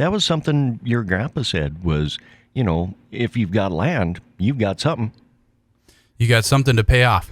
that was something your grandpa said was, if you've got land, you've got something. You got something to pay off.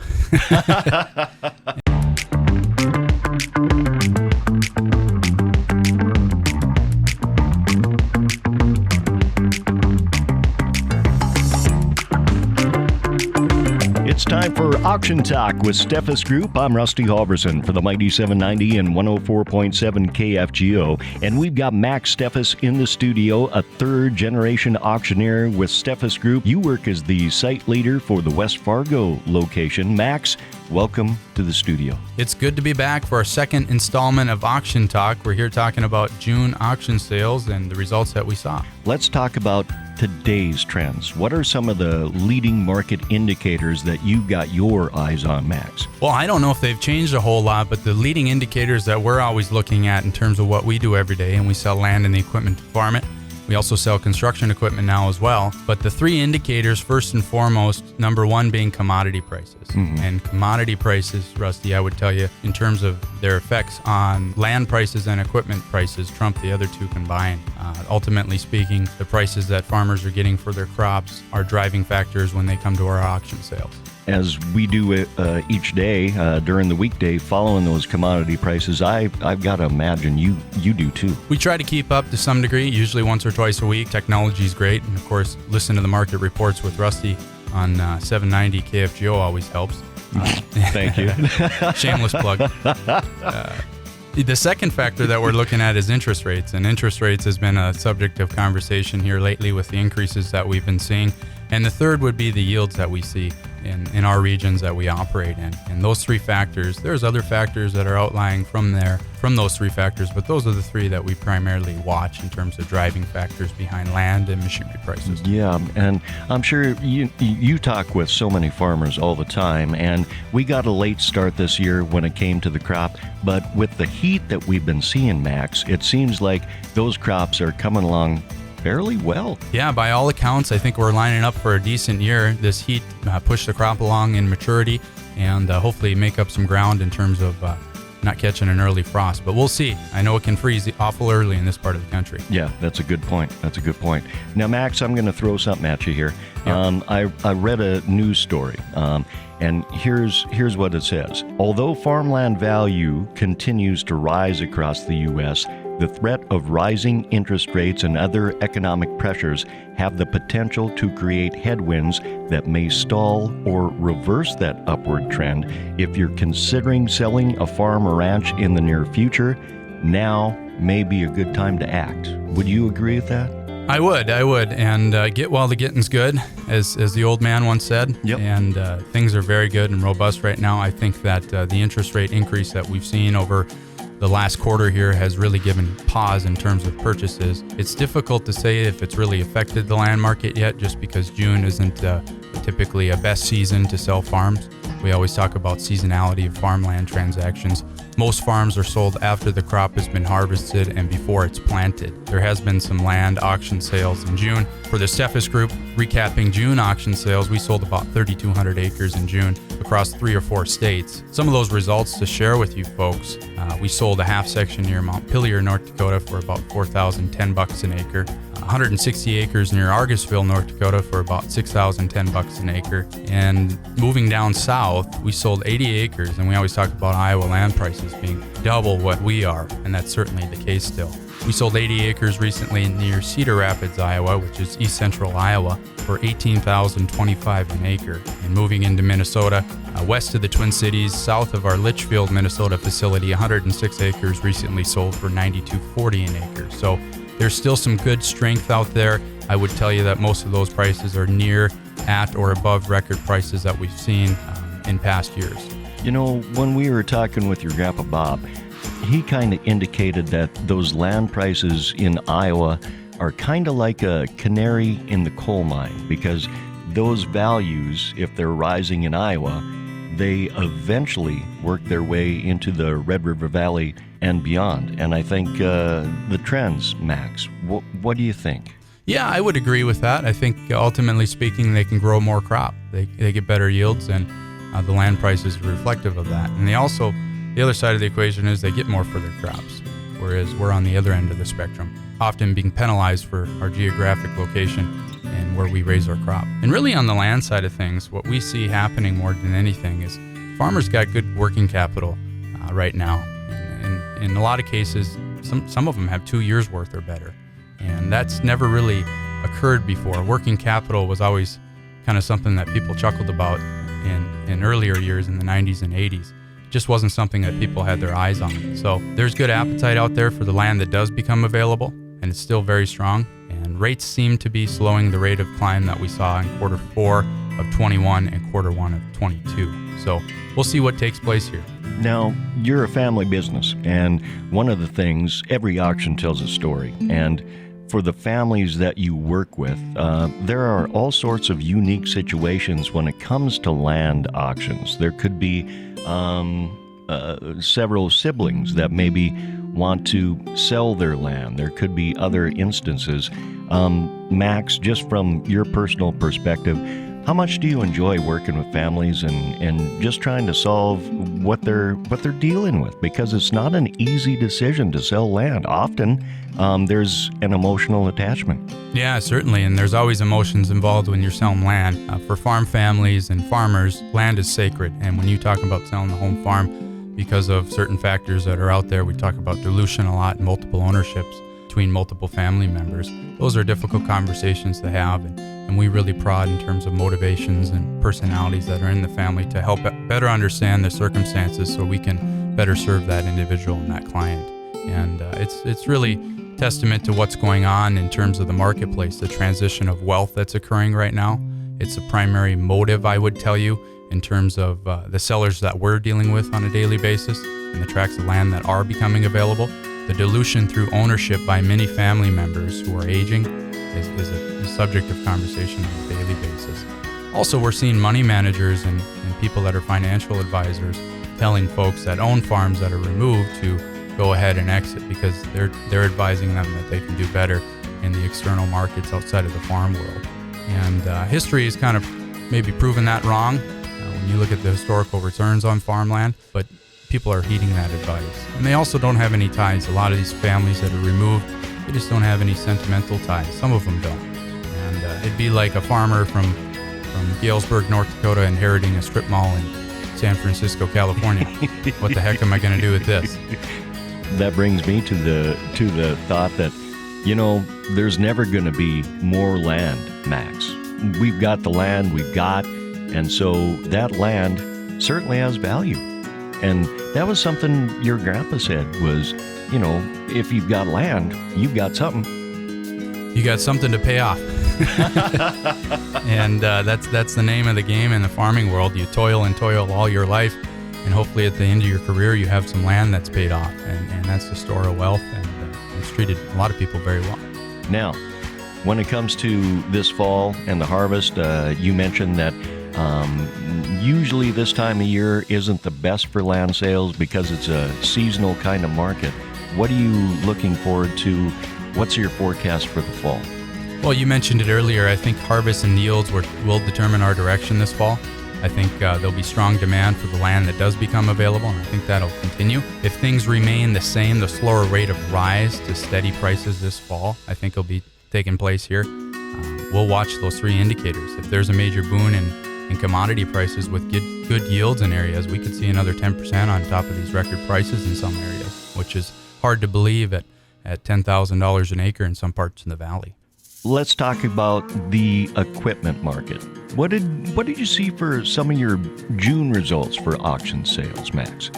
It's time for Auction Talk with Steffes Group. I'm Rusty Halverson for the Mighty 790 and 104.7 KFGO. And we've got Max Steffes in the studio, a third-generation auctioneer with Steffes Group. You work as the site leader for the West Fargo location. Max, welcome to the studio. It's good to be back for our second installment of Auction Talk. We're here talking about June auction sales and the results that we saw. Let's talk about today's trends. What are some of the leading market indicators that you've got your eyes on, Max? Well, I don't know if they've changed a whole lot, but the leading indicators that we're always looking at in terms of what we do every day, and we sell land and the equipment to farm it. We also sell construction equipment now as well. But the three indicators, first and foremost, number one being commodity prices. And commodity prices, Rusty, I would tell you, in terms of their effects on land prices and equipment prices, trump the other two combined. Ultimately speaking, the prices that farmers are getting for their crops are driving factors when they come to our auction sales. As we do it each day during the weekday, following those commodity prices, I've got to imagine you do too. We try to keep up to some degree, usually once or twice a week. Technology is great, and of course, listen to the market reports with Rusty on 790 KFGO always helps. Thank you. Shameless plug. The second factor that we're looking at is interest rates, and interest rates has been a subject of conversation here lately with the increases that we've been seeing. And the third would be the yields that we see in our regions that we operate in. And those three factors, there's other factors that are outlying from those three factors, but those are the three that we primarily watch in terms of driving factors behind land and machinery prices. Yeah, and I'm sure you talk with so many farmers all the time, and we got a late start this year when it came to the crop, but with the heat that we've been seeing, Max, it seems like those crops are coming along fairly well. Yeah, by all accounts, I think we're lining up for a decent year. This heat pushed the crop along in maturity and hopefully make up some ground in terms of not catching an early frost. But we'll see. I know it can freeze awful early in this part of the country. Yeah, that's a good point. Now, Max, I'm going to throw something at you here. Yep. I read a news story, and here's what it says. Although farmland value continues to rise across the U.S., the threat of rising interest rates and other economic pressures have the potential to create headwinds that may stall or reverse that upward trend. If you're considering selling a farm or ranch in the near future, now may be a good time to act. Would you agree with that? I would, and get while the getting's good, as the old man once said. Yep. And things are very good and robust right now. I think that the interest rate increase that we've seen over the last quarter here has really given pause in terms of purchases. It's difficult to say if it's really affected the land market yet, just because June isn't typically a best season to sell farms. We always talk about seasonality of farmland transactions. Most farms are sold after the crop has been harvested and before it's planted. There has been some land auction sales in June. For the Steffes Group, recapping June auction sales, we sold about 3,200 acres in June across 3 or 4 states. Some of those results to share with you folks. We sold a half section near Montpelier, North Dakota for about $4,010 an acre. 160 acres near Argusville, North Dakota for about $6,010 an acre. And moving down south, we sold 80 acres, and we always talk about Iowa land prices being double what we are, and that's certainly the case still. We sold 80 acres recently near Cedar Rapids, Iowa, which is east central Iowa, for $18,025 an acre. And moving into Minnesota, west of the Twin Cities, south of our Litchfield, Minnesota facility, 106 acres recently sold for $92.40 an acre. So there's still some good strength out there. I would tell you that most of those prices are near, at, or above record prices that we've seen in past years. You know, when we were talking with your Grandpa Bob, he kind of indicated that those land prices in Iowa are kind of like a canary in the coal mine, because those values, if they're rising in Iowa, they eventually work their way into the Red River Valley and beyond. And I think the trends, Max, what do you think? Yeah, I would agree with that. I think ultimately speaking, they can grow more crop. They get better yields, and the land price is reflective of that. And they also, the other side of the equation is they get more for their crops, whereas we're on the other end of the spectrum. often being penalized for our geographic location and where we raise our crop. And really on the land side of things, what we see happening more than anything is farmers got good working capital right now. And in a lot of cases, some of them have 2 years worth or better. And that's never really occurred before. Working capital was always kind of something that people chuckled about in earlier years in the 90s and 80s. It just wasn't something that people had their eyes on. So there's good appetite out there for the land that does become available, and it's still very strong. And rates seem to be slowing the rate of climb that we saw in quarter 4 of 21 and quarter 1 of 22. So we'll see what takes place here. Now, you're a family business, and one of the things, every auction tells a story. And for the families that you work with, there are all sorts of unique situations when it comes to land auctions. There could be several siblings that maybe want to sell their land. There could be other instances. Max, just from your personal perspective, how much do you enjoy working with families and just trying to solve what they're dealing with? Because it's not an easy decision to sell land. Often there's an emotional attachment. Yeah, certainly. And there's always emotions involved when you're selling land. For farm families and farmers, land is sacred. And when you talk about selling the home farm, because of certain factors that are out there, we talk about dilution a lot and multiple ownerships between multiple family members. Those are difficult conversations to have. And we really prod in terms of motivations and personalities that are in the family to help better understand the circumstances so we can better serve that individual and that client. And it's really testament to what's going on in terms of the marketplace, the transition of wealth that's occurring right now. It's a primary motive, I would tell you, in terms of the sellers that we're dealing with on a daily basis and the tracts of land that are becoming available. The dilution through ownership by many family members who are aging is a subject of conversation on a daily basis. Also, we're seeing money managers and people that are financial advisors telling folks that own farms that are removed to go ahead and exit because they're advising them that they can do better in the external markets outside of the farm world. And history has kind of maybe proven that wrong when you look at the historical returns on farmland, but people are heeding that advice. And they also don't have any ties. A lot of these families that are removed, they just don't have any sentimental ties. Some of them don't. And it'd be like a farmer from Galesburg, North Dakota, inheriting a strip mall in San Francisco, California. What the heck am I going to do with this? That brings me to the thought that, there's never going to be more land, Max. We've got the land we've got, and so that land certainly has value. And that was something your grandpa said was, if you've got land, you've got something. You got something to pay off. And that's the name of the game in the farming world. You toil and toil all your life, and hopefully at the end of your career you have some land that's paid off, and that's the store of wealth, and it's treated a lot of people very well. Now, when it comes to this fall and the harvest, you mentioned that usually this time of year isn't the best for land sales because it's a seasonal kind of market. What are you looking forward to? What's your forecast for the fall? Well, you mentioned it earlier. I think harvest and yields will determine our direction this fall. I think there'll be strong demand for the land that does become available, and I think that'll continue. If things remain the same, the slower rate of rise to steady prices this fall, I think will be taking place here. We'll watch those three indicators. If there's a major boon in commodity prices with good yields in areas, we could see another 10% on top of these record prices in some areas, which is hard to believe at $10,000 an acre in some parts in the valley. Let's talk about the equipment market. What did you see for some of your June results for auction sales, Max?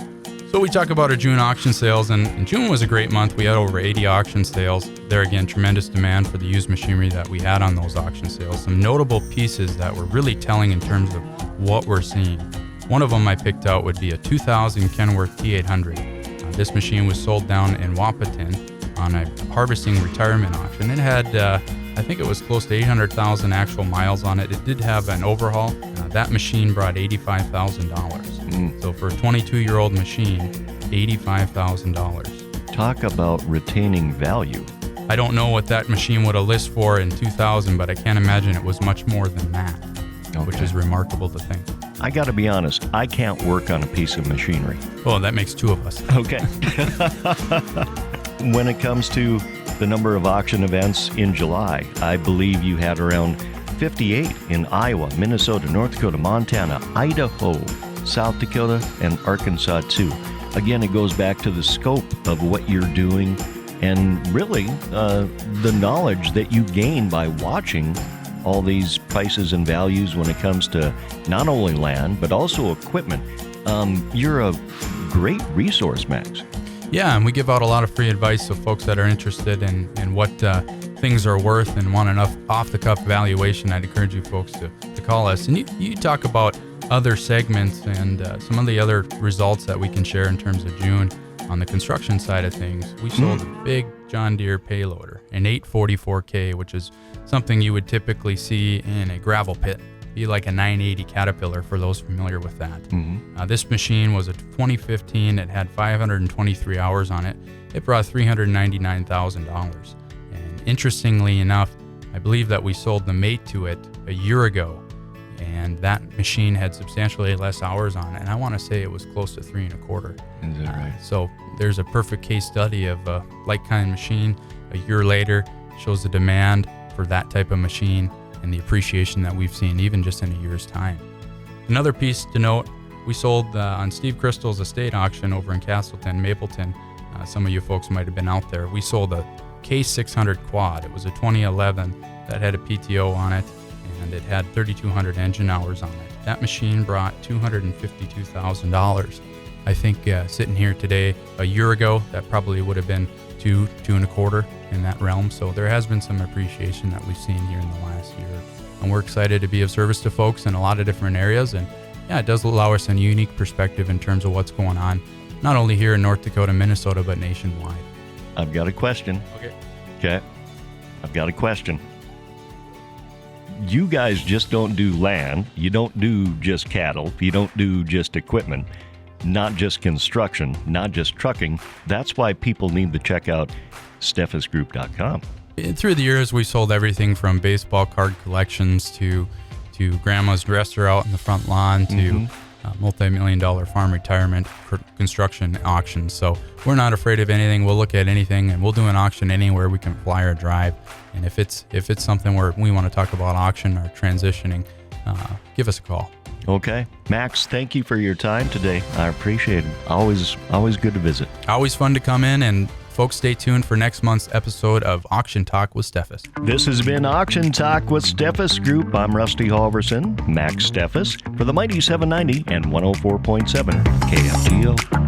So we talk about our June auction sales, and June was a great month. We had over 80 auction sales. There again, tremendous demand for the used machinery that we had on those auction sales. Some notable pieces that were really telling in terms of what we're seeing. One of them I picked out would be a 2000 Kenworth T800. This machine was sold down in Wahpeton on a harvesting retirement auction. It had, I think it was close to 800,000 actual miles on it. It did have an overhaul. That machine brought $85,000. So for a 22-year-old machine, $85,000. Talk about retaining value. I don't know what that machine would have listed for in 2000, but I can't imagine it was much more than that, which is remarkable to think. I got to be honest, I can't work on a piece of machinery. Well, that makes two of us. Okay. when it comes to the number of auction events in July, I believe you had around 58 in Iowa, Minnesota, North Dakota, Montana, Idaho, South Dakota, and Arkansas too. Again, it goes back to the scope of what you're doing and really the knowledge that you gain by watching all these prices and values when it comes to not only land, but also equipment. You're a great resource, Max. Yeah, and we give out a lot of free advice so folks that are interested in what things are worth and want enough off-the-cuff valuation. I'd encourage you folks to call us. And you talk about other segments and some of the other results that we can share in terms of June on the construction side of things. We sold a big John Deere payloader, an 844K, which is something you would typically see in a gravel pit. Be like a 980 Caterpillar for those familiar with that. This machine was a 2015. It had 523 hours on it. It brought $399,000. And interestingly enough, I believe that we sold the mate to it a year ago, and that machine had substantially less hours on it. And I want to say it was close to 3 1/4. Is that right? So there's a perfect case study of a like kind of machine. A year later, shows the demand for that type of machine and the appreciation that we've seen even just in a year's time. Another piece to note, we sold on Steve Crystal's estate auction over in Castleton, Mapleton. Some of you folks might have been out there. We sold a K600 quad. It was a 2011 that had a PTO on it, and it had 3,200 engine hours on it. That machine brought $252,000. I think sitting here today, a year ago, that probably would have been 2 1/4 in that realm. So there has been some appreciation that we've seen here in the last year. And we're excited to be of service to folks in a lot of different areas. And yeah, it does allow us a unique perspective in terms of what's going on, not only here in North Dakota, Minnesota, but nationwide. I've got a question. Okay. I've got a question. You guys just don't do land. You don't do just cattle. You don't do just equipment. Not just construction, not just trucking. That's why people need to check out steffesgroup.com. Through the years, we sold everything from baseball card collections to grandma's dresser out in the front lawn to multi-million-dollar farm retirement construction auctions. So we're not afraid of anything. We'll look at anything, and we'll do an auction anywhere we can fly or drive. And if it's something where we want to talk about auction or transitioning, give us a call. Okay. Max, thank you for your time today. I appreciate it. Always good to visit. Always fun to come in, and folks, stay tuned for next month's episode of Auction Talk with Steffes. This has been Auction Talk with Steffes Group. I'm Rusty Halverson, Max Steffes, for the Mighty 790 and 104.7 KFGO.